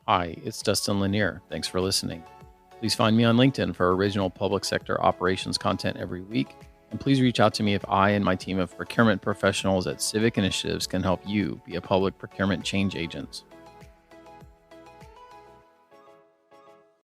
Hi, it's Dustin Lanier. Thanks for listening. Please find me on LinkedIn for original public sector operations content every week. And please reach out to me if I and my team of procurement professionals at Civic Initiatives can help you be a public procurement change agent.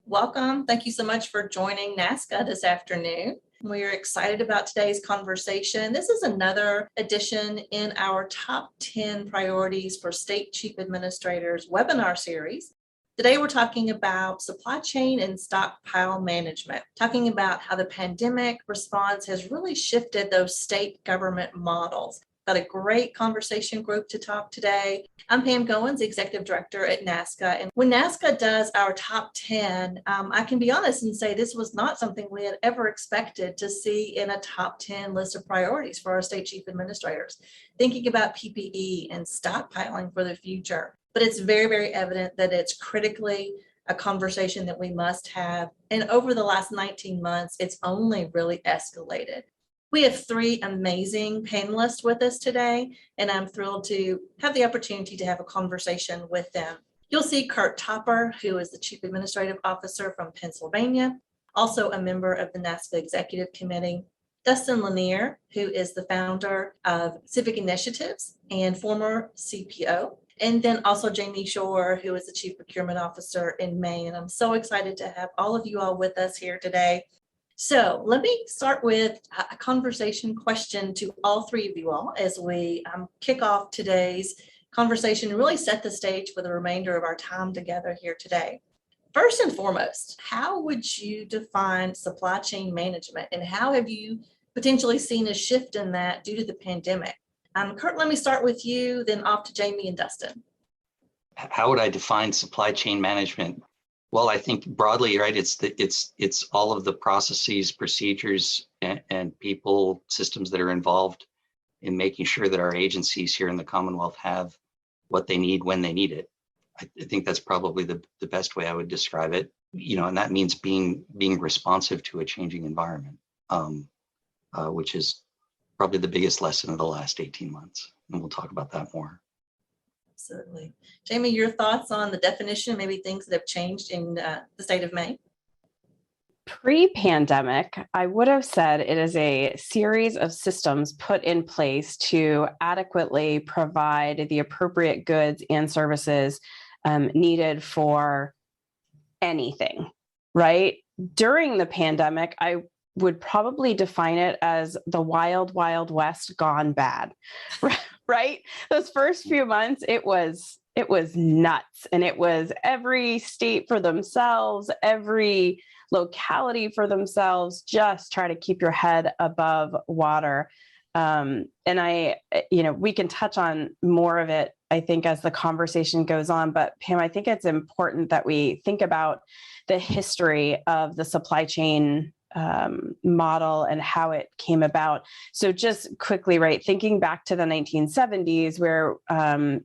Welcome. Thank you so much for joining NASCA this afternoon. We're excited about today's conversation. This is another edition in our top 10 priorities for state chief administrators webinar series. Today, we're talking about supply chain and stockpile management, talking about how the pandemic response has really shifted those state government models. Got a great conversation group to talk today. I'm Pam Goins, Executive Director at NASCA. And when NASCA does our top 10, I can be honest and say this was not something we had ever expected to see in a top 10 list of priorities for our state chief administrators, thinking about PPE and stockpiling for the future. But it's very, very evident that it's critically a conversation that we must have. And over the last 19 months, it's only really escalated. We have three amazing panelists with us today, and I'm thrilled to have the opportunity to have a conversation with them. You'll see Curt Topper, who is the Chief Administrative Officer from Pennsylvania, also a member of the NASCA Executive Committee. Dustin Lanier, who is the founder of Civic Initiatives and former CPO. And then also Jaime Schorr, who is the Chief Procurement Officer in Maine. And I'm so excited to have all of you all with us here today. So let me start with a conversation question to all three of you all as we kick off today's conversation and really set the stage for the remainder of our time together here today. First and foremost, how would you define supply chain management, and how have you potentially seen a shift in that due to the pandemic? Curt, let me start with you, then off to Jaime and Dustin. How would I define supply chain management? Well, I think broadly, right, it's all of the processes, procedures, and people, systems that are involved in making sure that our agencies here in the Commonwealth have what they need when they need it. I think that's probably the best way I would describe it. And that means being responsive to a changing environment, which is probably the biggest lesson of the last 18 months. And we'll talk about that more. Absolutely. Jaime, your thoughts on the definition, maybe things that have changed in the state of Maine? Pre-pandemic, I would have said it is a series of systems put in place to adequately provide the appropriate goods and services needed for anything, right? During the pandemic, I would probably define it as the wild, wild west gone bad, right? Those first few months, it was nuts. And it was every state for themselves, every locality for themselves, just try to keep your head above water. And we can touch on more of it, I think, as the conversation goes on. But Pam, I think it's important that we think about the history of the supply chain model and how it came about. So just quickly, right, thinking back to the 1970s, where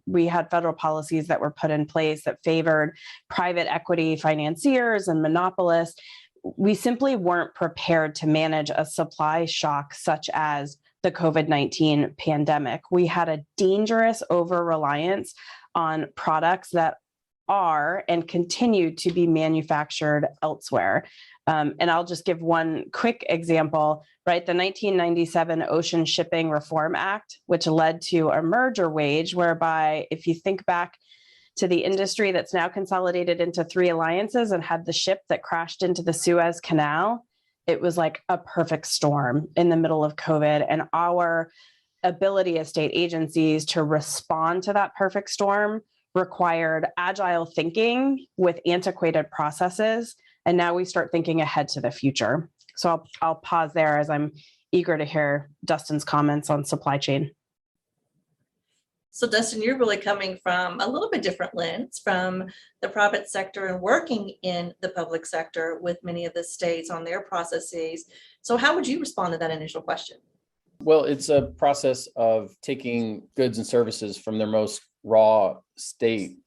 we had federal policies that were put in place that favored private equity financiers and monopolists, we simply weren't prepared to manage a supply shock such as the COVID-19 pandemic. We had a dangerous over-reliance on products that are and continue to be manufactured elsewhere. And I'll just give one quick example, right? The 1997 Ocean Shipping Reform Act, which led to a merger wage, whereby if you think back to the industry that's now consolidated into three alliances and had the ship that crashed into the Suez Canal, it was like a perfect storm in the middle of COVID. And our ability as state agencies to respond to that perfect storm required agile thinking with antiquated processes. And now we start thinking ahead to the future. So I'll pause there as I'm eager to hear Dustin's comments on supply chain. So Dustin, you're really coming from a little bit different lens from the private sector and working in the public sector with many of the states on their processes. So how would you respond to that initial question? Well, it's a process of taking goods and services from their most raw state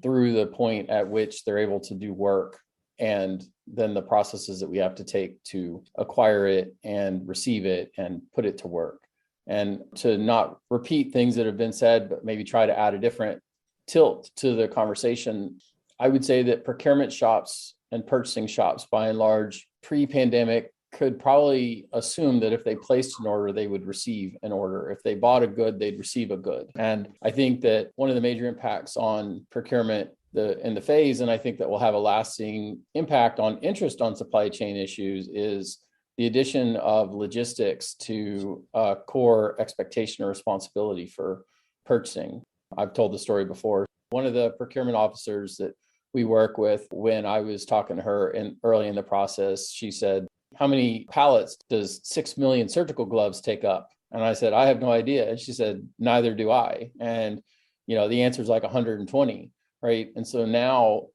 through the point at which they're able to do work, and then the processes that we have to take to acquire it and receive it and put it to work. And to not repeat things that have been said, but maybe try to add a different tilt to the conversation. I would say that procurement shops and purchasing shops, by and large, pre-pandemic, could probably assume that if they placed an order, they would receive an order. If they bought a good, they'd receive a good. And I think that one of the major impacts on procurement in the phase, and I think that will have a lasting impact on interest on supply chain issues, is the addition of logistics to a core expectation or responsibility for purchasing. I've told the story before. One of the procurement officers that we work with, when I was talking to her early in the process, she said, "How many pallets does 6 million surgical gloves take up?" And I said, "I have no idea." And she said, "Neither do I." And, the answer is like 120, right? And so now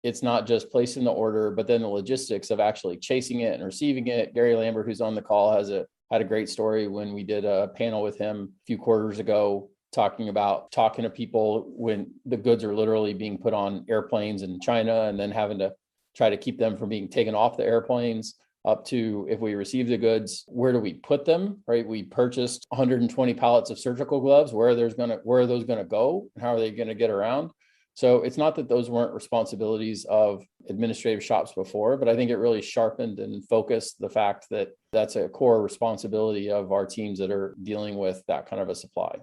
it's not just placing the order, but then the logistics of actually chasing it and receiving it. Gary Lambert, who's on the call, had a great story when we did a panel with him a few quarters ago, talking to people when the goods are literally being put on airplanes in China and then having to try to keep them from being taken off the airplanes, up to, if we receive the goods, where do we put them, right? We purchased 120 pallets of surgical gloves. Where are those going to go? And how are they going to get around? So it's not that those weren't responsibilities of administrative shops before, but I think it really sharpened and focused the fact that that's a core responsibility of our teams that are dealing with that kind of a supply.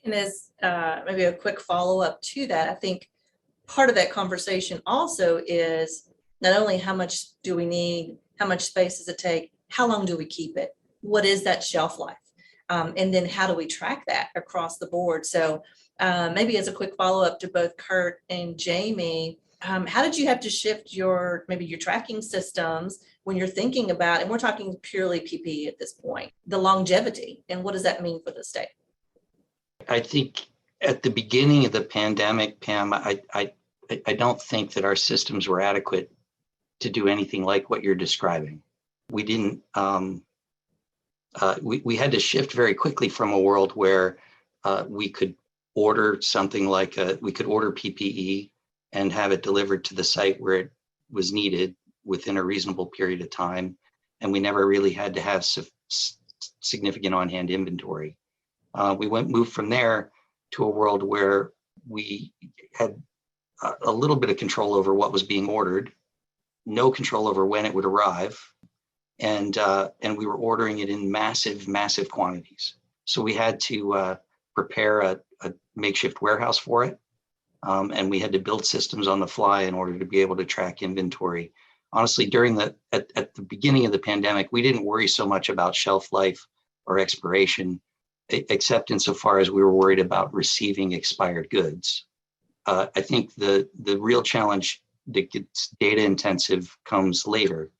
And as maybe a quick follow-up to that, I think part of that conversation also is not only how much do we need, how much space does it take, how long do we keep it? What is that shelf life? And then how do we track that across the board? So maybe as a quick follow-up to both Curt and Jaime, how did you have to shift your tracking systems when you're thinking about, and we're talking purely PPE at this point, the longevity, and what does that mean for the state? I think at the beginning of the pandemic, Pam, I don't think that our systems were adequate to do anything like what you're describing. We didn't. We had to shift very quickly from a world where we could order something like we could order PPE and have it delivered to the site where it was needed within a reasonable period of time, and we never really had to have significant on-hand inventory. We moved from there to a world where we had a little bit of control over what was being ordered, no control over when it would arrive, and we were ordering it in massive quantities. So we had to prepare a makeshift warehouse for it, and we had to build systems on the fly in order to be able to track inventory. Honestly, at the beginning of the pandemic, we didn't worry so much about shelf life or expiration, except insofar as we were worried about receiving expired goods. I think the real challenge that gets data intensive comes later,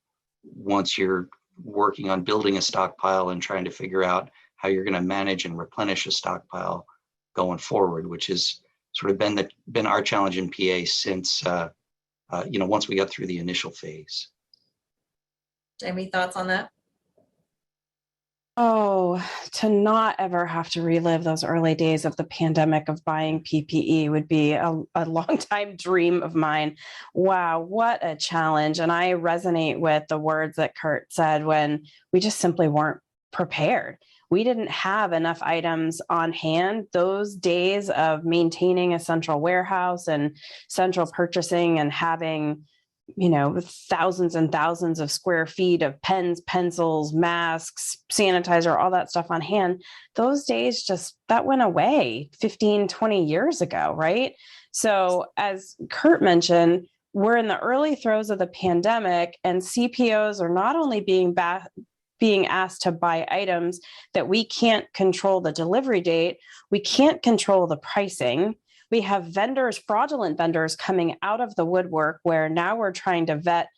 once you're working on building a stockpile and trying to figure out how you're going to manage and replenish a stockpile going forward, which has sort of been our challenge in PA since once we got through the initial phase. Jaime, thoughts on that? Oh, to not ever have to relive those early days of the pandemic of buying PPE would be a long-time dream of mine. Wow, what a challenge. And I resonate with the words that Curt said when we just simply weren't prepared. We didn't have enough items on hand. Those days of maintaining a central warehouse and central purchasing and having thousands and thousands of square feet of pens, pencils, masks, sanitizer, all that stuff on hand, those days that went away 15, 20 years ago, right? So as Curt mentioned, we're in the early throes of the pandemic, and CPOs are not only being asked to buy items that we can't control the delivery date, we can't control the pricing. We have fraudulent vendors coming out of the woodwork, where now we're trying to vet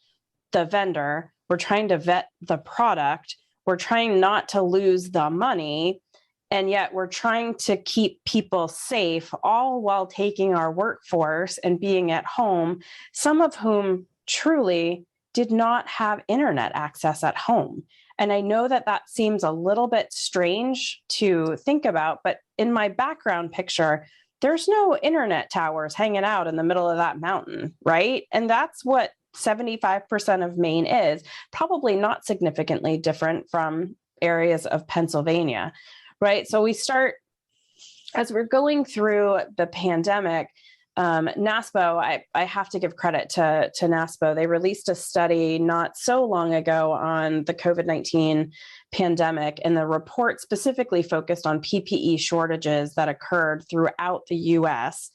the vendor, we're trying to vet the product, we're trying not to lose the money, and yet we're trying to keep people safe, all while taking our workforce and being at home, some of whom truly did not have internet access at home. And I know that seems a little bit strange to think about, but in my background picture, there's no internet towers hanging out in the middle of that mountain, right? And that's what 75% of Maine is, probably not significantly different from areas of Pennsylvania, right? So we start, as we're going through the pandemic, NASPO, I have to give credit to NASPO. They released a study not so long ago on the COVID-19 pandemic, and the report specifically focused on PPE shortages that occurred throughout the US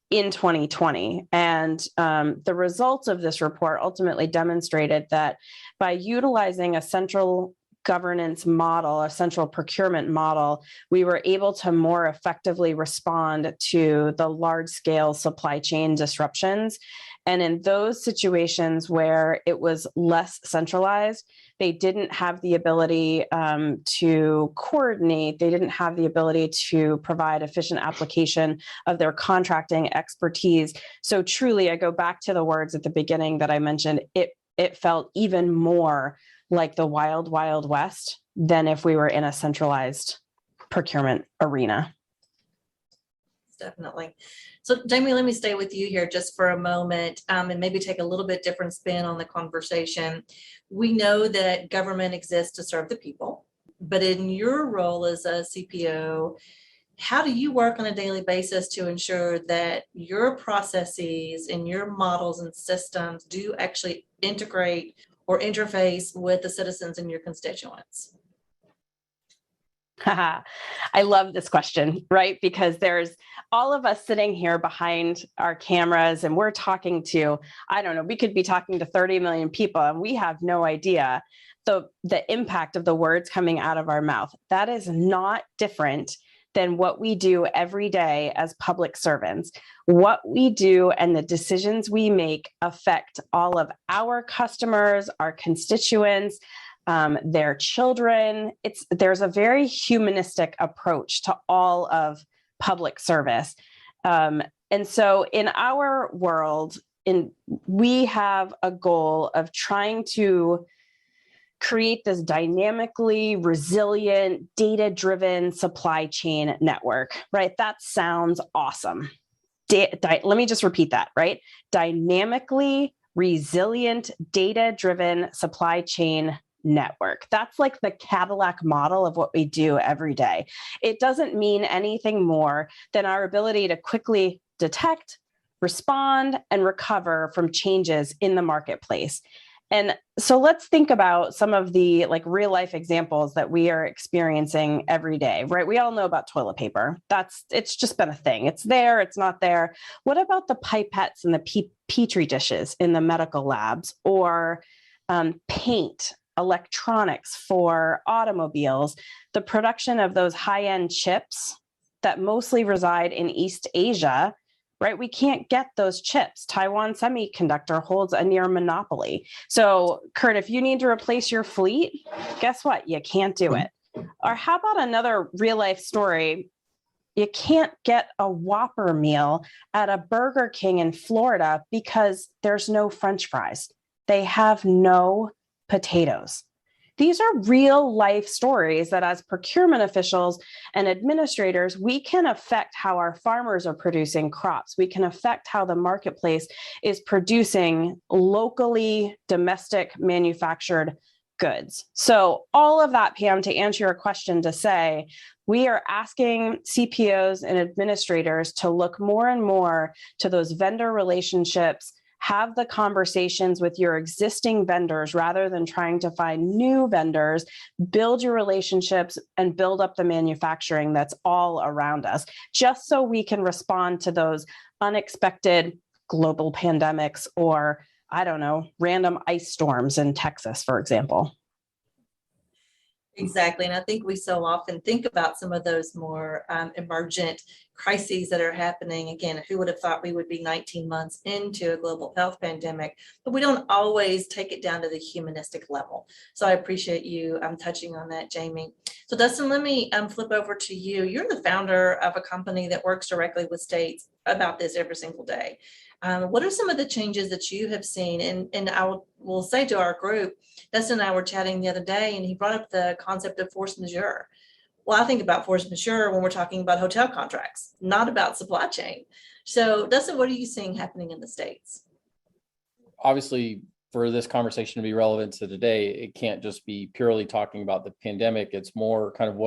in 2020. And the results of this report ultimately demonstrated that by utilizing a central governance model, a central procurement model, we were able to more effectively respond to the large-scale supply chain disruptions. And in those situations where it was less centralized, they didn't have the ability to coordinate, they didn't have the ability to provide efficient application of their contracting expertise. So truly, I go back to the words at the beginning that I mentioned, it felt even more like the wild, wild west than if we were in a centralized procurement arena. Definitely. So Jaime, let me stay with you here just for a moment and maybe take a little bit different spin on the conversation. We know that government exists to serve the people, but in your role as a CPO, how do you work on a daily basis to ensure that your processes and your models and systems do actually integrate or interface with the citizens and your constituents? I love this question, right? Because there's all of us sitting here behind our cameras and we're talking to, I don't know, we could be talking to 30 million people and we have no idea the impact of the words coming out of our mouth. That is not different than what we do every day as public servants. What we do and the decisions we make affect all of our customers, our constituents, their children. There's a very humanistic approach to all of public service. And so in our world, we have a goal of trying to create this dynamically resilient, data-driven supply chain network, right? That sounds awesome. Let me just repeat that, right? Dynamically resilient, data-driven supply chain network. That's like the Cadillac model of what we do every day. It doesn't mean anything more than our ability to quickly detect, respond, and recover from changes in the marketplace. And so let's think about some of the real life examples that we are experiencing every day, right? We all know about toilet paper. It's just been a thing. It's there, it's not there. What about the pipettes and the petri dishes in the medical labs, or paint, electronics for automobiles, the production of those high-end chips that mostly reside in East Asia, right? We can't get those chips. Taiwan Semiconductor holds a near monopoly. So, Curt, if you need to replace your fleet, guess what? You can't do it. Or how about another real life story? You can't get a Whopper meal at a Burger King in Florida because there's no French fries. They have no potatoes. These are real life stories that as procurement officials and administrators, we can affect how our farmers are producing crops. We can affect how the marketplace is producing locally domestic manufactured goods. So all of that, Pam, to answer your question, to say, we are asking CPOs and administrators to look more and more to those vendor relationships, have the conversations with your existing vendors rather than trying to find new vendors, build your relationships and build up the manufacturing that's all around us, just so we can respond to those unexpected global pandemics or, I don't know, random ice storms in Texas, for example. Exactly. And I think we so often think about some of those more emergent crises that are happening. Again, who would have thought we would be 19 months into a global health pandemic, but we don't always take it down to the humanistic level. So I appreciate you touching on that, Jaime. So Dustin, let me flip over to you. You're the founder of a company that works directly with states about this every single day. What are some of the changes that you have seen? And I will say to our group, Dustin and I were chatting the other day, and he brought up the concept of force majeure. Well, I think about force majeure when we're talking about hotel contracts, not about supply chain. So Dustin, what are you seeing happening in the States? Obviously, for this conversation to be relevant to today, it can't just be purely talking about the pandemic. It's more kind of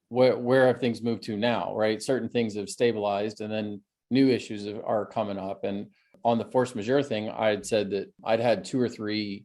where have things moved to now, right? Certain things have stabilized, and then new issues are coming up. And on the force majeure thing, I had said that I'd had 2 or 3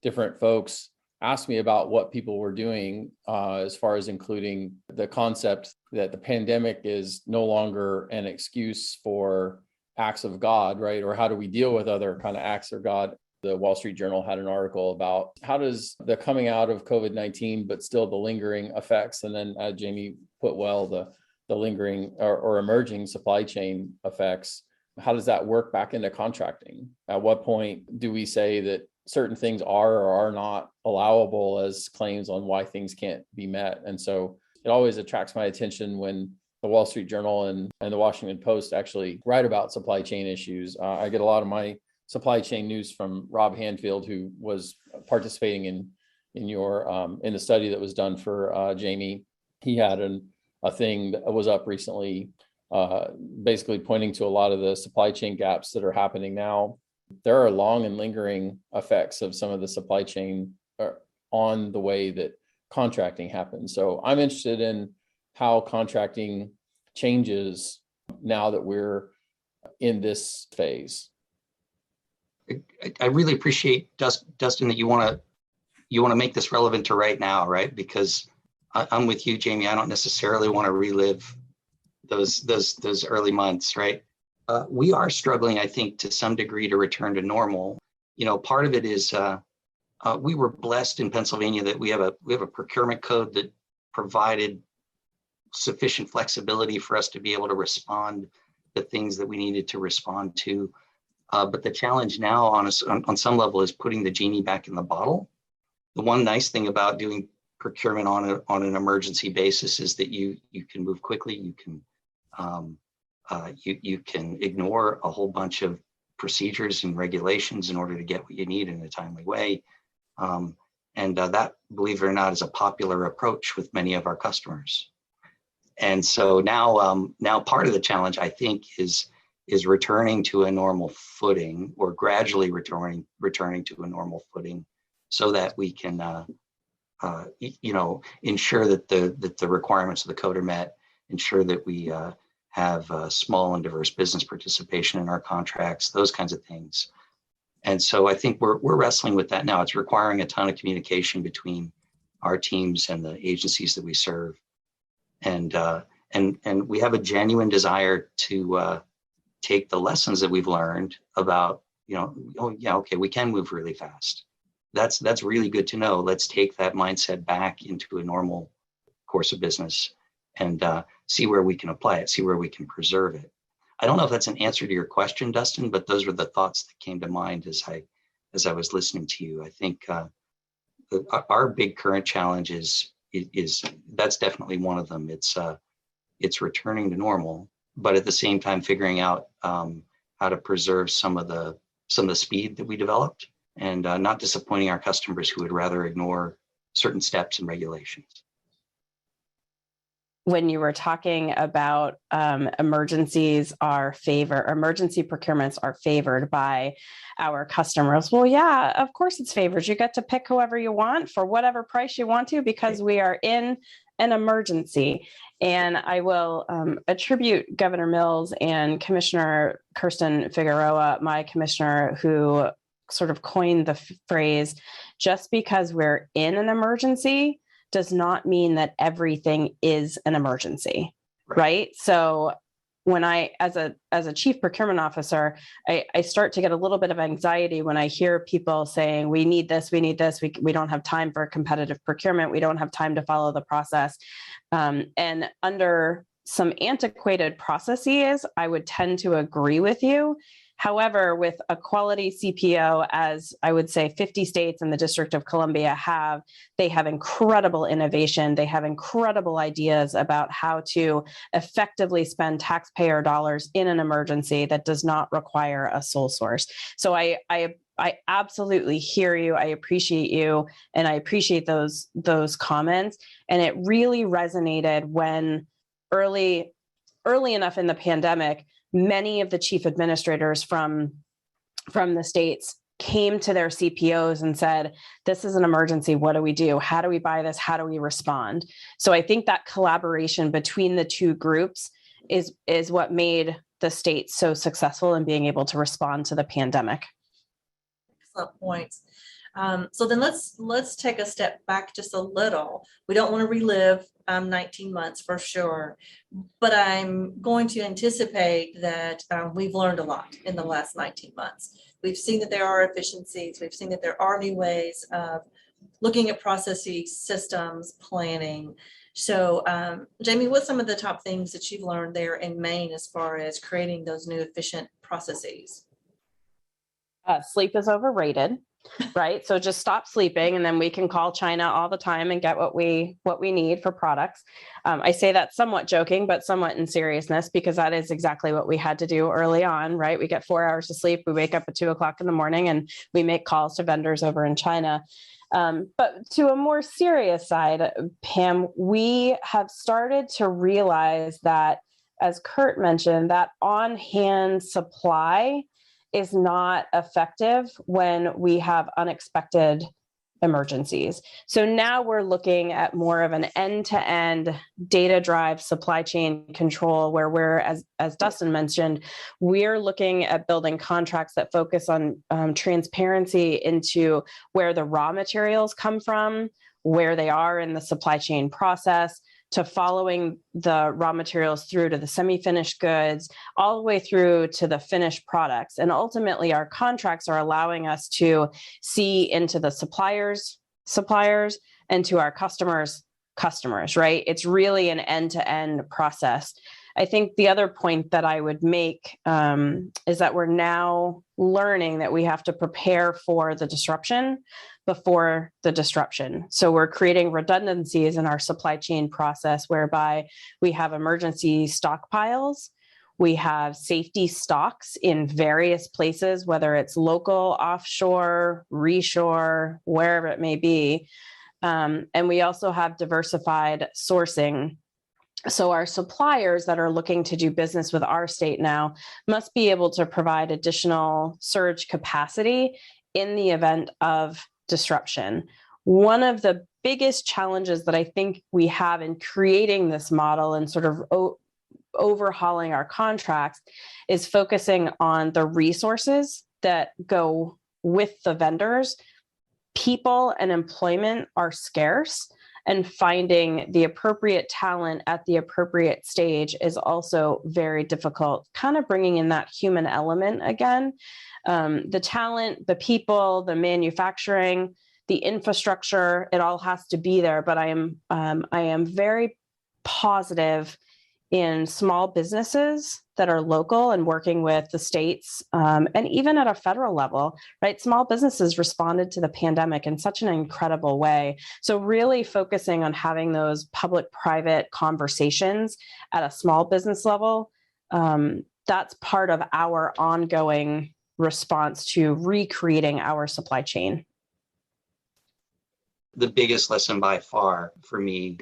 different folks ask me about what people were doing as far as including the concept that the pandemic is no longer an excuse for acts of God, right? Or how do we deal with other kind of acts of God? The Wall Street Journal had an article about how does the coming out of COVID-19, but still the lingering effects, and then Jaime put well, the lingering or emerging supply chain effects, how does that work back into contracting? At what point do we say that certain things are or are not allowable as claims on why things can't be met? And so it always attracts my attention when the Wall Street Journal and the Washington Post actually write about supply chain issues. I get a lot of my supply chain news from Rob Hanfield, who was participating in the study that was done for Jaime. He had a thing that was up recently, basically pointing to a lot of the supply chain gaps that are happening now. There are long and lingering effects of some of the supply chain on the way that contracting happens. So I'm interested in how contracting changes now that we're in this phase. I really appreciate, Dustin, that you want to make this relevant to right now, right? Because I'm with you, Jaime. I don't necessarily want to relive those early months, right? We are struggling, I think, to some degree to return to normal. Part of it is we were blessed in Pennsylvania that we have a procurement code that provided sufficient flexibility for us to be able to respond to things that we needed to respond to. But the challenge now on some level is putting the genie back in the bottle. The one nice thing about doing procurement on an emergency basis is that you can move quickly. You can ignore a whole bunch of procedures and regulations in order to get what you need in a timely way. And that, believe it or not, is a popular approach with many of our customers. And so now part of the challenge, I think, is returning to a normal footing, or gradually returning to a normal footing, so that we can ensure that the requirements of the code are met, ensure that we have small and diverse business participation in our contracts, those kinds of things. And so I think we're wrestling with that now. It's requiring a ton of communication between our teams and the agencies that we serve. And we have a genuine desire to take the lessons that we've learned about, we can move really fast. That's really good to know. Let's take that mindset back into a normal course of business and see where we can apply it, see where we can preserve it. I don't know if that's an answer to your question, Dustin, but those were the thoughts that came to mind as I was listening to you. I think our big current challenge is that's definitely one of them. It's returning to normal, but at the same time figuring out how to preserve some of the speed that we developed, and not disappointing our customers who would rather ignore certain steps and regulations. When you were talking about emergency procurements are favored by our customers. Well, yeah, of course it's favored. You get to pick whoever you want for whatever price you want to, because we are in an emergency. And I will attribute Governor Mills and Commissioner Kirsten Figueroa, my commissioner, who sort of coined the phrase, just because we're in an emergency does not mean that everything is an emergency, right? So when I, as a chief procurement officer, I start to get a little bit of anxiety when I hear people saying, we need this, we don't have time for competitive procurement, we don't have time to follow the process. And under some antiquated processes, I would tend to agree with you. However, with a quality CPO, as I would say 50 states and the District of Columbia they have incredible innovation. They have incredible ideas about how to effectively spend taxpayer dollars in an emergency that does not require a sole source. So I absolutely hear you. I appreciate you. And I appreciate those comments. And it really resonated when early enough in the pandemic, many of the chief administrators from the states came to their CPOs and said, this is an emergency. What do we do? How do we buy this? How do we respond? So I think that collaboration between the two groups is what made the state so successful in being able to respond to the pandemic. Excellent points. So then let's take a step back just a little. We don't want to relive 19 months for sure, but I'm going to anticipate that we've learned a lot in the last 19 months. We've seen that there are efficiencies. We've seen that there are new ways of looking at processes, systems, planning. So Jaime, what's some of the top things that you've learned there in Maine as far as creating those new efficient processes? Sleep is overrated, right? So just stop sleeping, and then we can call China all the time and get what we need for products. I say that somewhat joking, but somewhat in seriousness, because that is exactly what we had to do early on, right? We get 4 hours of sleep. We wake up at 2:00 in the morning and we make calls to vendors over in China. But to a more serious side, Pam, we have started to realize that, as Curt mentioned, that on-hand supply is not effective when we have unexpected emergencies. So now we're looking at more of an end-to-end data-drive supply chain control, where we're, as Dustin mentioned, we're looking at building contracts that focus on transparency into where the raw materials come from, where they are in the supply chain process, to following the raw materials through to the semi-finished goods, all the way through to the finished products. And ultimately, our contracts are allowing us to see into the suppliers, and to our customers, right? It's really an end-to-end process. I think the other point that I would make is that we're now learning that we have to prepare for the disruption before the disruption. So we're creating redundancies in our supply chain process, whereby we have emergency stockpiles, we have safety stocks in various places, whether it's local, offshore, reshore, wherever it may be. And we also have diversified sourcing. So our suppliers that are looking to do business with our state now must be able to provide additional surge capacity in the event of disruption. One of the biggest challenges that I think we have in creating this model and sort of overhauling our contracts is focusing on the resources that go with the vendors. People and employment are scarce, and finding the appropriate talent at the appropriate stage is also very difficult, kind of bringing in that human element again. The talent, the people, the manufacturing, the infrastructure, it all has to be there. But I am very positive in small businesses that are local and working with the states, and even at a federal level, right? Small businesses responded to the pandemic in such an incredible way. So really focusing on having those public-private conversations at a small business level, that's part of our ongoing response to recreating our supply chain. The biggest lesson by far for me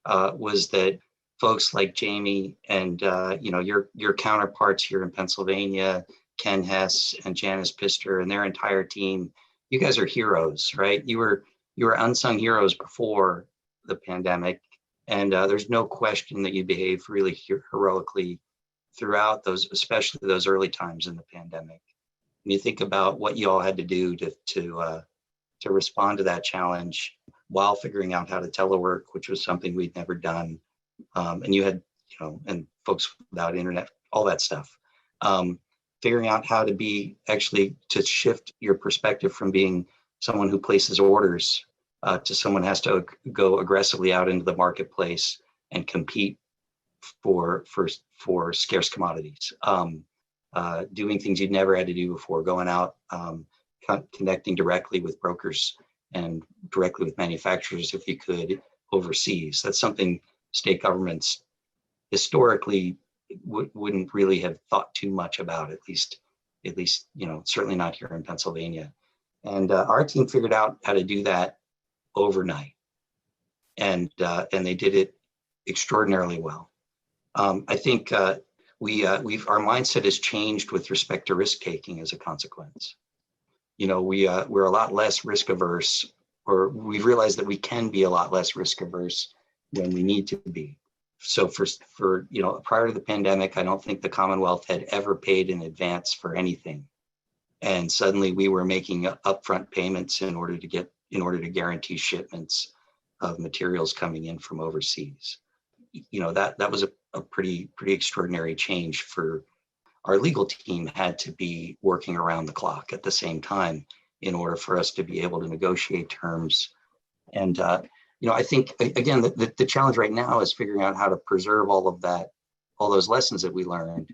was that folks like Jaime and your counterparts here in Pennsylvania, Ken Hess and Janice Pister and their entire team, you guys are heroes, right? You were unsung heroes before the pandemic, and there's no question that you behaved really heroically throughout those, especially those early times in the pandemic. When you think about what you all had to do to respond to that challenge while figuring out how to telework, which was something we'd never done. And you had, and folks without internet, all that stuff, figuring out how to shift your perspective from being someone who places orders to someone who has to go aggressively out into the marketplace and compete for scarce commodities, doing things you'd never had to do before, going out, connecting directly with brokers and directly with manufacturers if you could overseas. That's something state governments historically wouldn't really have thought too much about, at least, certainly not here in Pennsylvania. And our team figured out how to do that overnight, and they did it extraordinarily well. I think our mindset has changed with respect to risk taking as a consequence. We're a lot less risk averse, or we've realized that we can be a lot less risk averse when we need to be. So for prior to the pandemic, I don't think the Commonwealth had ever paid in advance for anything. And suddenly we were making upfront payments in order to guarantee shipments of materials coming in from overseas. That was a pretty extraordinary change. For our legal team had to be working around the clock at the same time in order for us to be able to negotiate terms. And I think again the challenge right now is figuring out how to preserve all those lessons that we learned,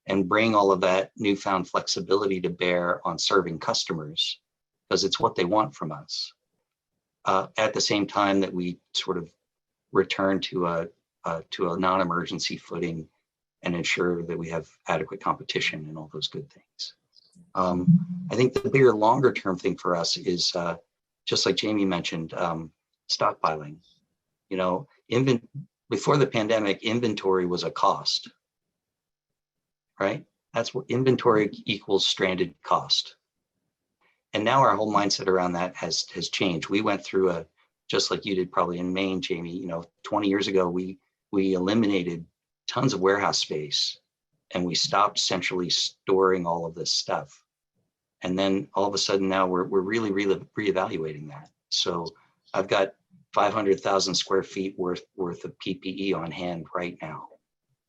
and bring all of that newfound flexibility to bear on serving customers, because it's what they want from us. At the same time that we sort of return to a non-emergency footing and ensure that we have adequate competition and all those good things. I think the bigger, longer term thing for us is just like Jaime mentioned, stockpiling. Before the pandemic, inventory was a cost, right? That's what inventory equals stranded cost. And now our whole mindset around that has changed. We went through just like you did probably in Maine, Jaime, 20 years ago, we eliminated tons of warehouse space and we stopped centrally storing all of this stuff. And then all of a sudden now we're really reevaluating that. So I've got 500,000 square feet worth of PPE on hand right now.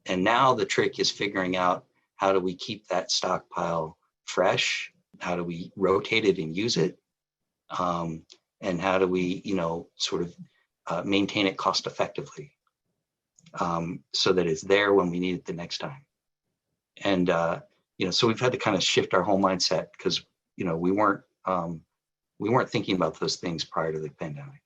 And now the trick is figuring out, how do we keep that stockpile fresh? How do we rotate it and use it? And how do we, maintain it cost effectively, so that it's there when we need it the next time. And, so we've had to kind of shift our whole mindset, because, we weren't thinking about those things prior to the pandemic.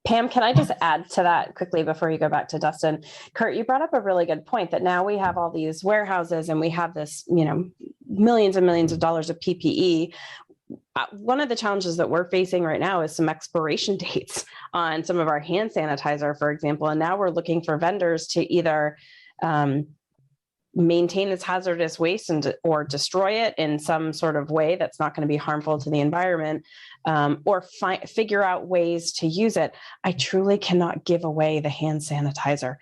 Pam, can I just add to that quickly before you go back to Dustin? Curt, you brought up a really good point that now we have all these warehouses and we have this, millions and millions of dollars of PPE. One of the challenges that we're facing right now is some expiration dates on some of our hand sanitizer, for example. And now we're looking for vendors to either maintain this hazardous waste or destroy it in some sort of way that's not going to be harmful to the environment, or figure out ways to use it. I truly cannot give away the hand sanitizer.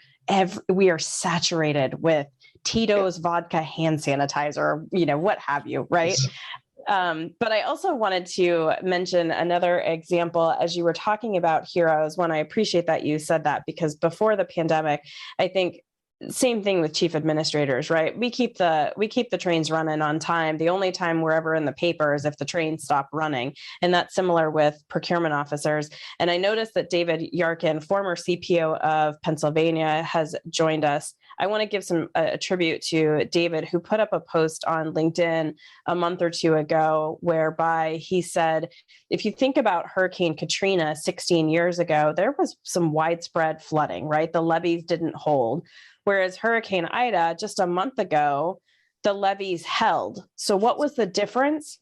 We are saturated with Tito's vodka hand sanitizer, what have you, right? But I also wanted to mention another example as you were talking about heroes. One, I appreciate that you said that, because before the pandemic, I think same thing with chief administrators, right? We keep the trains running on time. The only time we're ever in the paper is if the trains stop running. And that's similar with procurement officers. And I noticed that David Yarkin, former CPO of Pennsylvania, has joined us. I want to give a tribute to David, who put up a post on LinkedIn a month or two ago, whereby he said, if you think about Hurricane Katrina 16 years ago, there was some widespread flooding, right? The levees didn't hold. Whereas Hurricane Ida, just a month ago, the levees held. So what was the difference?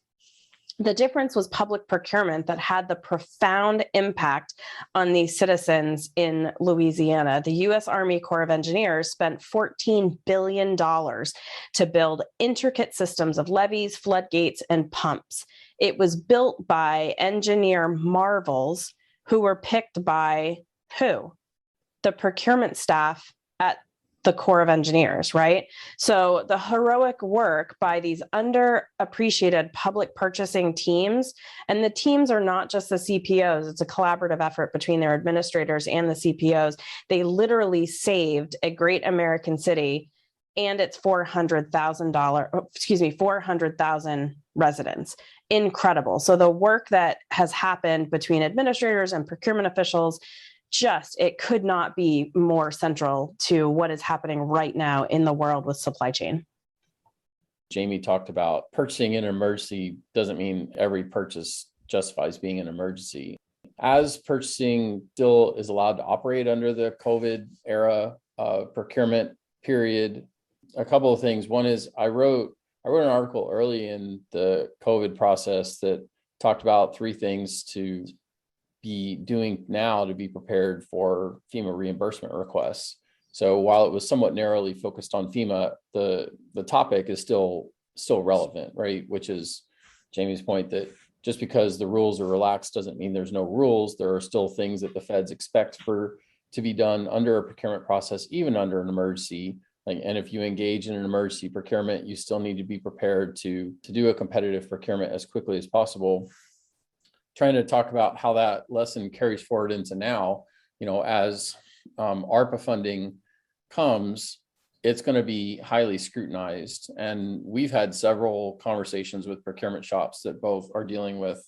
The difference was public procurement that had the profound impact on these citizens in Louisiana. The U.S. Army Corps of Engineers spent $14 billion to build intricate systems of levees, floodgates, and pumps. It was built by engineer marvels who were picked by who? The procurement staff at the Corps of Engineers, right? So the heroic work by these underappreciated public purchasing teams, and the teams are not just the CPOs, it's a collaborative effort between their administrators and the CPOs. They literally saved a great American city and its 400,000 residents. Incredible. So the work that has happened between administrators and procurement officials, it could not be more central to what is happening right now in the world with supply chain. Jaime talked about purchasing in an emergency doesn't mean every purchase justifies being an emergency. As purchasing still is allowed to operate under the COVID era procurement period, a couple of things. One is I wrote an article early in the COVID process that talked about three things to be doing now to be prepared for FEMA reimbursement requests. So while it was somewhat narrowly focused on FEMA, the topic is still relevant, right? Which is Jaime's point that just because the rules are relaxed doesn't mean there's no rules. There are still things that the feds expect to to be done under a procurement process, even under an emergency. And if you engage in an emergency procurement, you still need to be prepared to do a competitive procurement as quickly as possible. Trying to talk about how that lesson carries forward into now, as ARPA funding comes, it's going to be highly scrutinized. And we've had several conversations with procurement shops that both are dealing with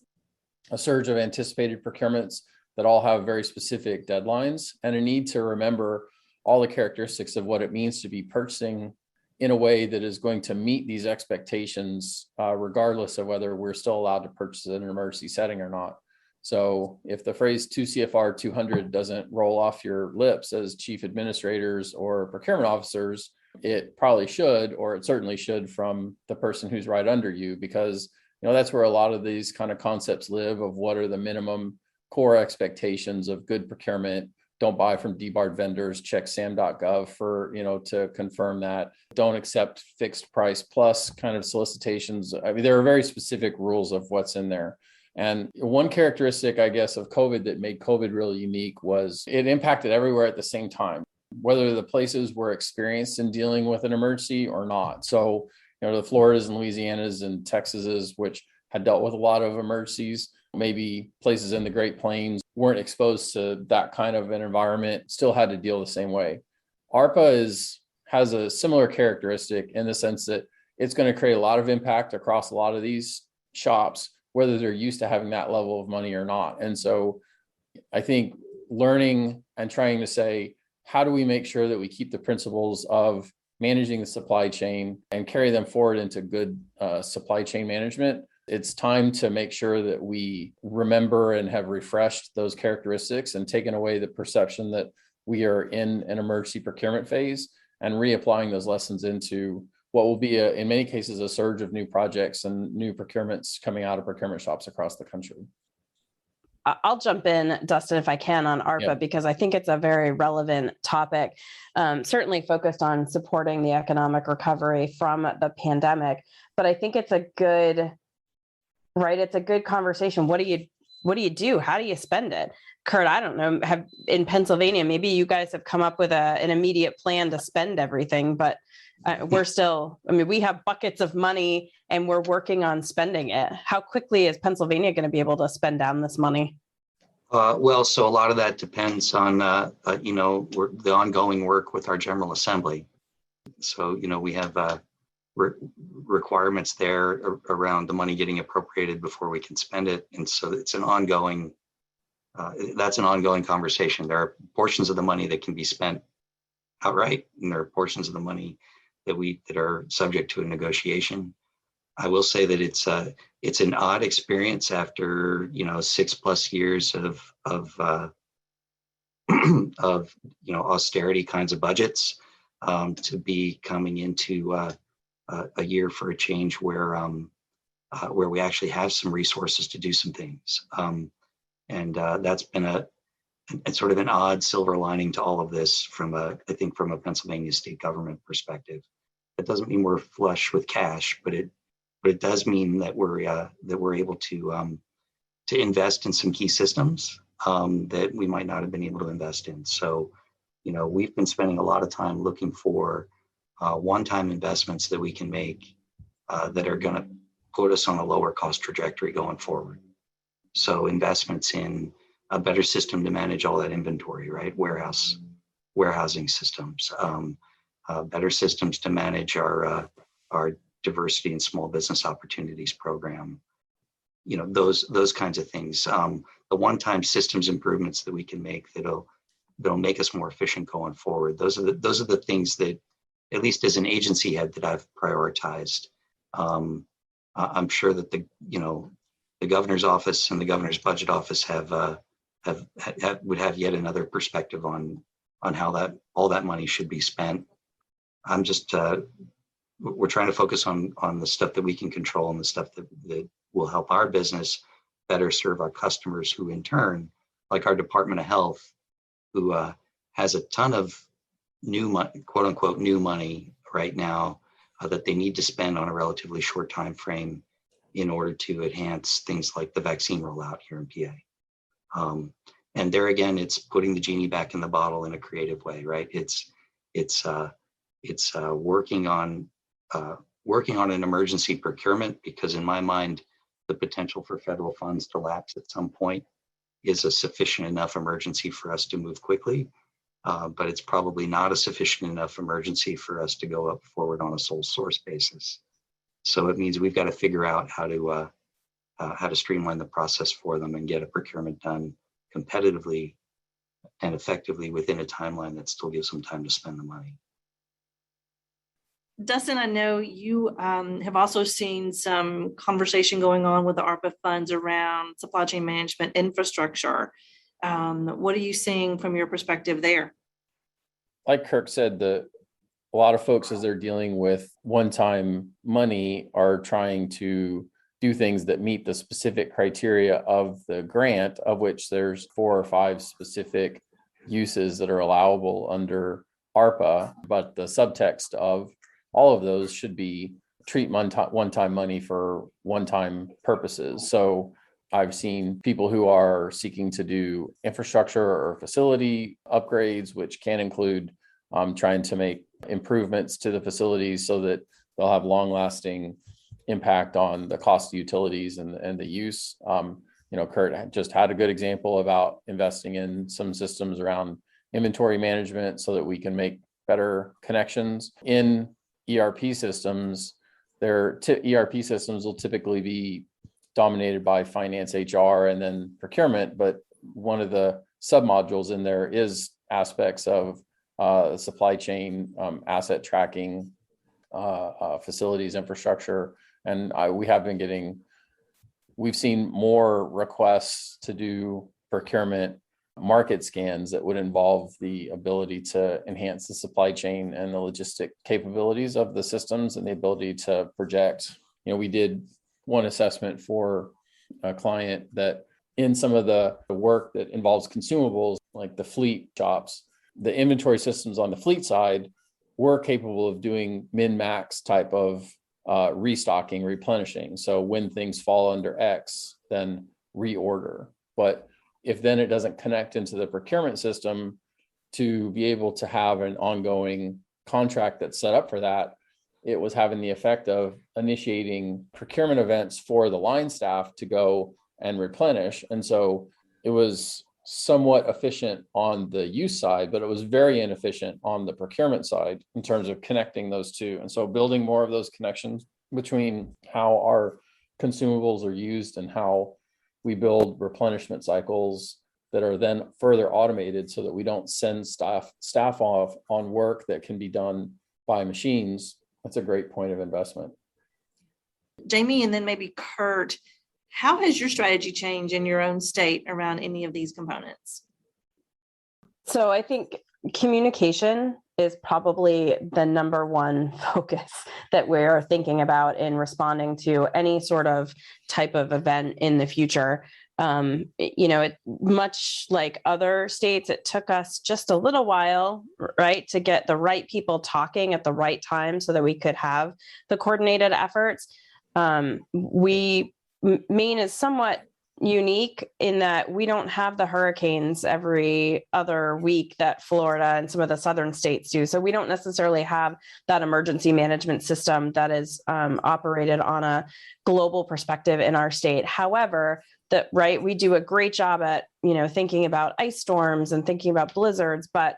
a surge of anticipated procurements that all have very specific deadlines and a need to remember all the characteristics of what it means to be purchasing in a way that is going to meet these expectations, regardless of whether we're still allowed to purchase in an emergency setting or not. So if the phrase 2 CFR 200 doesn't roll off your lips as chief administrators or procurement officers, it probably should, or it certainly should from the person who's right under you, because that's where a lot of these kind of concepts live of what are the minimum core expectations of good procurement. Don't buy from debarred vendors, check sam.gov for, to confirm that. Don't accept fixed price plus kind of solicitations. I mean, there are very specific rules of what's in there. And one characteristic, I guess, of COVID that made COVID really unique was it impacted everywhere at the same time, whether the places were experienced in dealing with an emergency or not. So, the Floridas and Louisianas and Texases, which had dealt with a lot of emergencies, maybe places in the Great Plains weren't exposed to that kind of an environment, still had to deal the same way. ARPA has a similar characteristic in the sense that it's going to create a lot of impact across a lot of these shops, whether they're used to having that level of money or not. And so I think learning and trying to say, how do we make sure that we keep the principles of managing the supply chain and carry them forward into good supply chain management? It's time to make sure that we remember and have refreshed those characteristics and taken away the perception that we are in an emergency procurement phase and reapplying those lessons into what will be, in many cases, a surge of new projects and new procurements coming out of procurement shops across the country. I'll jump in, Dustin, if I can, on ARPA, because I think it's a very relevant topic, certainly focused on supporting the economic recovery from the pandemic. But I think it's a good conversation. What do you do? How do you spend it? Curt, I don't know, in Pennsylvania, maybe you guys have come up with an immediate plan to spend everything, but we have buckets of money and we're working on spending it. How quickly is Pennsylvania going to be able to spend down this money? So a lot of that depends on, the ongoing work with our General Assembly. So, we have requirements there around the money getting appropriated before we can spend it. And so it's that's an ongoing conversation. There are portions of the money that can be spent outright, and there are portions of the money that are subject to a negotiation. I will say that it's an odd experience after 6+ years of austerity kinds of budgets, to be coming into a year for a change where we actually have some resources to do some things, and that's been a sort of an odd silver lining to all of this from a Pennsylvania state government perspective. It doesn't mean we're flush with cash, but it does mean that we're able to invest in some key systems that we might not have been able to invest in. So, we've been spending a lot of time looking for one-time investments that we can make that are going to put us on a lower cost trajectory going forward. So investments in a better system to manage all that inventory, right? Warehousing systems, better systems to manage our diversity and small business opportunities program. Those kinds of things. The one-time systems improvements that we can make that'll make us more efficient going forward. Those are the things that, at least as an agency head, that I've prioritized. I'm sure that the governor's office and the governor's budget office would have yet another perspective on how all that money should be spent. I'm just we're trying to focus on the stuff that we can control and the stuff that will help our business better serve our customers, who in turn, like our Department of Health, who has a ton of new money, quote unquote, new money right now that they need to spend on a relatively short time frame in order to enhance things like the vaccine rollout here in PA. And there again, it's putting the genie back in the bottle in a creative way, right? It's working on an emergency procurement, because in my mind, the potential for federal funds to lapse at some point is a sufficient enough emergency for us to move quickly. But it's probably not a sufficient enough emergency for us to go up forward on a sole source basis. So it means we've got to figure out how to streamline the process for them and get a procurement done competitively and effectively within a timeline that still gives them time to spend the money. Dustin, I know you have also seen some conversation going on with the ARPA funds around supply chain management infrastructure. What are you seeing from your perspective there? Like Kirk said, a lot of folks, as they're dealing with one-time money, are trying to do things that meet the specific criteria of the grant, of which there's 4 or 5 specific uses that are allowable under ARPA. But the subtext of all of those should be treat one-time money for one-time purposes. So I've seen people who are seeking to do infrastructure or facility upgrades, which can include trying to make improvements to the facilities so that they'll have long-lasting impact on the cost of utilities and the use. Curt just had a good example about investing in some systems around inventory management so that we can make better connections. In ERP systems, their ERP systems will typically be dominated by finance, HR, and then procurement. But one of the submodules in there is aspects of supply chain, asset tracking, facilities, infrastructure. And we've seen more requests to do procurement market scans that would involve the ability to enhance the supply chain and the logistic capabilities of the systems and the ability to project. We did one assessment for a client that in some of the work that involves consumables, like the fleet shops, the inventory systems on the fleet side were capable of doing min-max type of restocking, replenishing. So when things fall under X, then reorder. But if then it doesn't connect into the procurement system to be able to have an ongoing contract that's set up for that, it was having the effect of initiating procurement events for the line staff to go and replenish. And so it was somewhat efficient on the use side, but it was very inefficient on the procurement side in terms of connecting those two. And so building more of those connections between how our consumables are used and how we build replenishment cycles that are then further automated so that we don't send staff off on work that can be done by machines. That's a great point of investment. Jaime, and then maybe Curt, how has your strategy changed in your own state around any of these components? So I think communication is probably the number one focus that we're thinking about in responding to any sort of type of event in the future. Much like other states, it took us just a little while, right, to get the right people talking at the right time so that we could have the coordinated efforts. Maine is somewhat unique in that we don't have the hurricanes every other week that Florida and some of the southern states do. So we don't necessarily have that emergency management system that is operated on a global perspective in our state. However, we do a great job at, thinking about ice storms and thinking about blizzards, but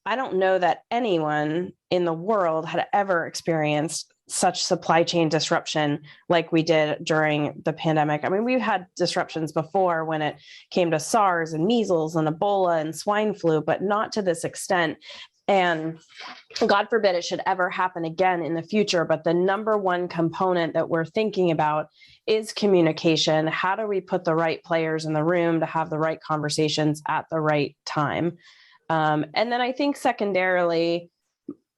I don't know that anyone in the world had ever experienced such supply chain disruption like we did during the pandemic. I mean, we've had disruptions before when it came to SARS and measles and Ebola and swine flu, but not to this extent. And God forbid it should ever happen again in the future. But the number one component that we're thinking about is communication. How do we put the right players in the room to have the right conversations at the right time? And then I think secondarily,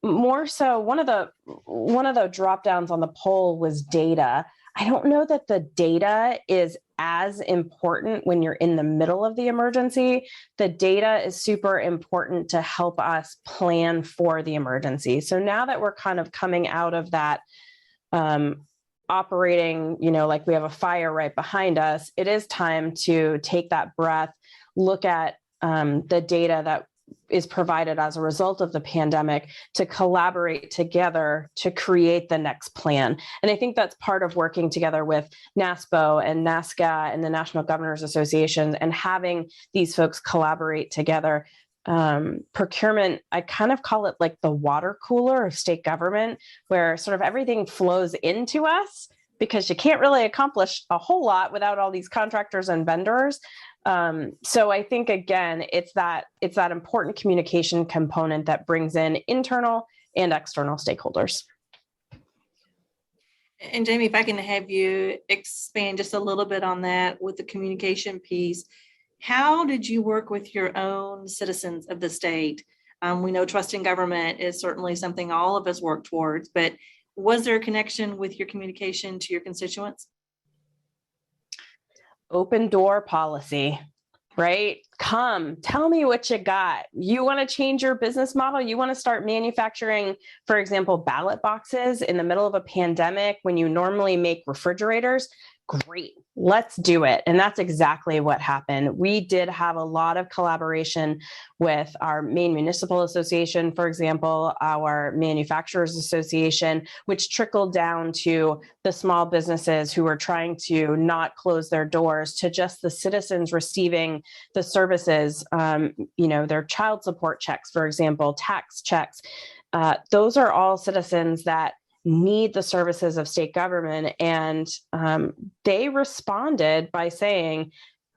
more so, one of the drop downs on the poll was data. I don't know that the data is as important when you're in the middle of the emergency. The data is super important to help us plan for the emergency. So now that we're kind of coming out of that operating, like we have a fire right behind us, it is time to take that breath, look at the data that is provided as a result of the pandemic to collaborate together to create the next plan. And I think that's part of working together with NASPO and NASCA and the National Governors Association and having these folks collaborate together. Procurement, I kind of call it like the water cooler of state government, where sort of everything flows into us because you can't really accomplish a whole lot without all these contractors and vendors. So I think, again, it's that important communication component that brings in internal and external stakeholders. And Jaime, if I can have you expand just a little bit on that with the communication piece, how did you work with your own citizens of the state? We know trust in government is certainly something all of us work towards, but was there a connection with your communication to your constituents? Open door policy, right? Come, tell me what you got. You want to change your business model? You want to start manufacturing, for example, ballot boxes in the middle of a pandemic when you normally make refrigerators? Great, let's do it. And that's exactly what happened. We did have a lot of collaboration with our Maine Municipal Association, for example, our Manufacturers Association, which trickled down to the small businesses who were trying to not close their doors, to just the citizens receiving the services, their child support checks, for example, tax checks. Those are all citizens that need the services of state government. And they responded by saying,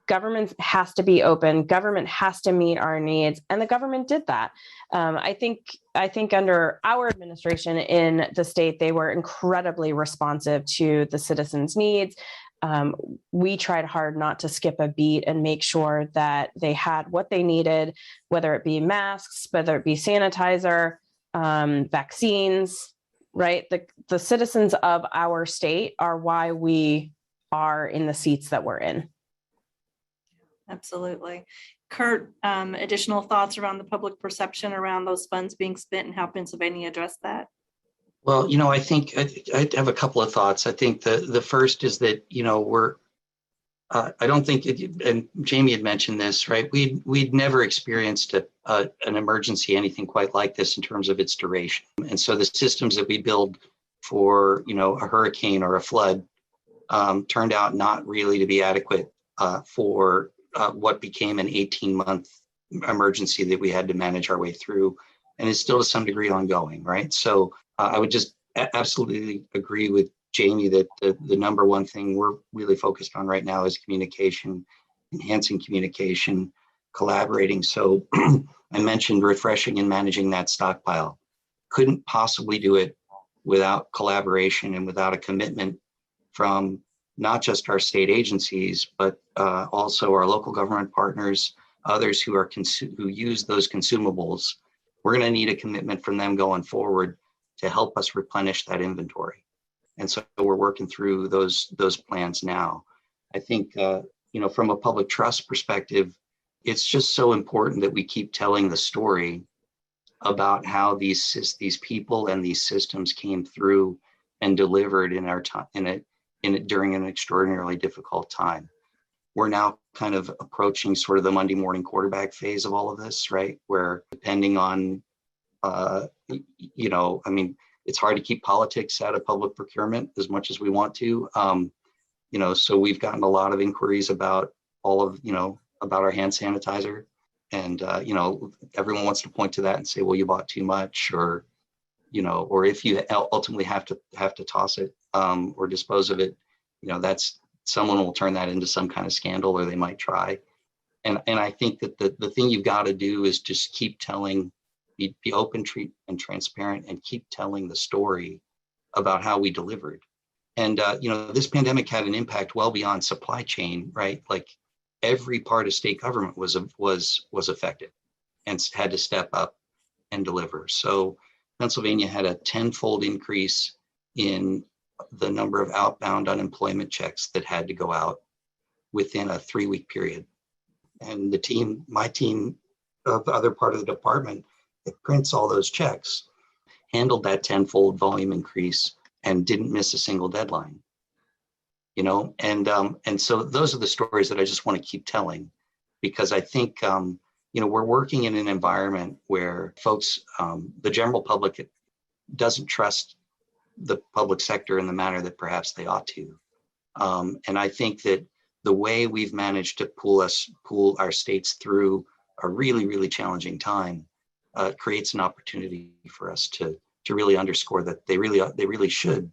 government has to be open, government has to meet our needs. And the government did that. I think under our administration in the state, they were incredibly responsive to the citizens' needs. We tried hard not to skip a beat and make sure that they had what they needed, whether it be masks, whether it be sanitizer, vaccines. Right? The citizens of our state are why we are in the seats that we're in. Absolutely. Curt, additional thoughts around the public perception around those funds being spent and how Pennsylvania addressed that? Well, I think I have a couple of thoughts. I think the first is that, I don't think, and Jaime had mentioned this, right? We'd never experienced an emergency, anything quite like this in terms of its duration. And so the systems that we build for, a hurricane or a flood turned out not really to be adequate for what became an 18-month emergency that we had to manage our way through, and is still to some degree ongoing, right? So I would just absolutely agree with Jaime that the number one thing we're really focused on right now is communication, enhancing communication, collaborating. So I mentioned refreshing and managing that stockpile. Couldn't possibly do it without collaboration and without a commitment from not just our state agencies, but also our local government partners, others who use those consumables. We're going to need a commitment from them going forward to help us replenish that inventory. And so we're working through those plans now. I think, from a public trust perspective, it's just so important that we keep telling the story about how these people and these systems came through and delivered in our time during an extraordinarily difficult time. We're now kind of approaching sort of the Monday morning quarterback phase of all of this, right? Where depending on, it's hard to keep politics out of public procurement as much as we want to. So we've gotten a lot of inquiries about about our hand sanitizer. And, everyone wants to point to that and say, well, you bought too much, or if you ultimately have to toss it or dispose of it, that's someone will turn that into some kind of scandal, or they might try. And I think that the thing you've got to do is just keep telling, be open, and transparent, and keep telling the story about how we delivered. And, this pandemic had an impact well beyond supply chain, right? Like every part of state government was affected and had to step up and deliver. So Pennsylvania had a 10-fold increase in the number of outbound unemployment checks that had to go out within a 3-week period. And my team of the other part of the department that prints all those checks handled that 10-fold volume increase and didn't miss a single deadline. And so those are the stories that I just want to keep telling, because I think we're working in an environment where folks, the general public doesn't trust the public sector in the manner that perhaps they ought to. And I think that the way we've managed to pull our states through a really, really challenging time creates an opportunity for us to really underscore that they really should.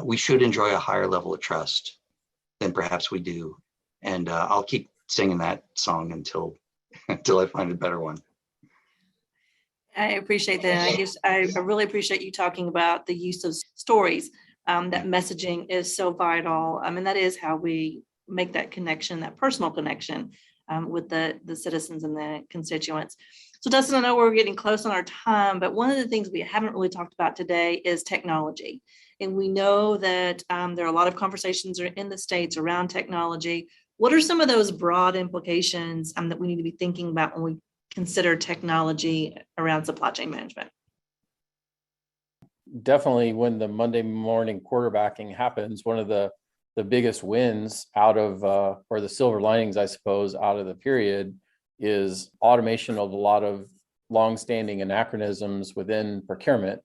We should enjoy a higher level of trust than perhaps we do. And I'll keep singing that song until I find a better one. I appreciate that. I guess I really appreciate you talking about the use of stories. That messaging is so vital. And that is how we make that connection, that personal connection with the citizens and the constituents. So Dustin, I know we're getting close on our time, but one of the things we haven't really talked about today is technology. And we know that there are a lot of conversations in the states around technology. What are some of those broad implications that we need to be thinking about when we consider technology around supply chain management? Definitely when the Monday morning quarterbacking happens, one of the biggest wins out of, or the silver linings, I suppose, out of the period is automation of a lot of longstanding anachronisms within procurement,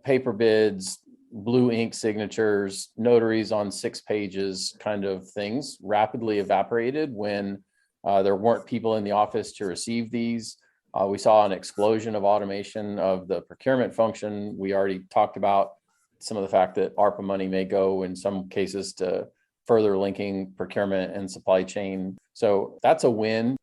paper bids, blue ink signatures, notaries on 6 pages kind of things rapidly evaporated when there weren't people in the office to receive these. We saw an explosion of automation of the procurement function. We already talked about some of the fact that ARPA money may go in some cases to further linking procurement and supply chain. So that's a win.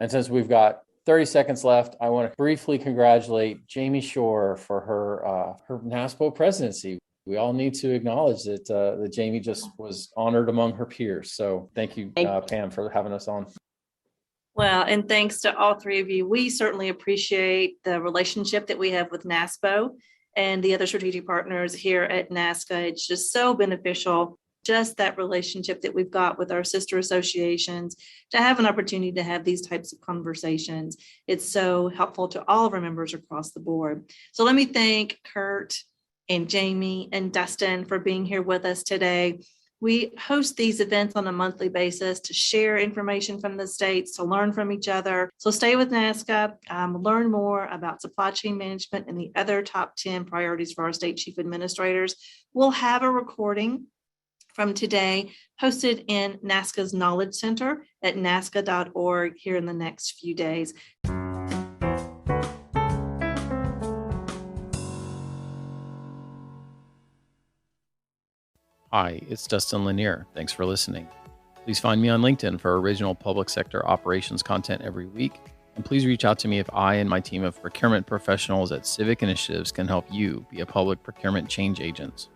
And since we've got 30 seconds left, I want to briefly congratulate Jaime Schorr for her NASPO presidency. We all need to acknowledge that Jaime just was honored among her peers. So thank you, Pam, for having us on. Well, and thanks to all three of you. We certainly appreciate the relationship that we have with NASPO and the other strategic partners here at NASCA. It's just so beneficial, just that relationship that we've got with our sister associations, to have an opportunity to have these types of conversations. It's so helpful to all of our members across the board. So let me thank Curt and Jaime and Dustin for being here with us today. We host these events on a monthly basis to share information from the states, to learn from each other. So stay with NASCA, learn more about supply chain management and the other top 10 priorities for our state chief administrators. We'll have a recording from today hosted in NASCA's Knowledge Center at nasca.org here in the next few days. Hi, it's Dustin Lanier. Thanks for listening. Please find me on LinkedIn for original public sector operations content every week. And please reach out to me if I and my team of procurement professionals at Civic Initiatives can help you be a public procurement change agent.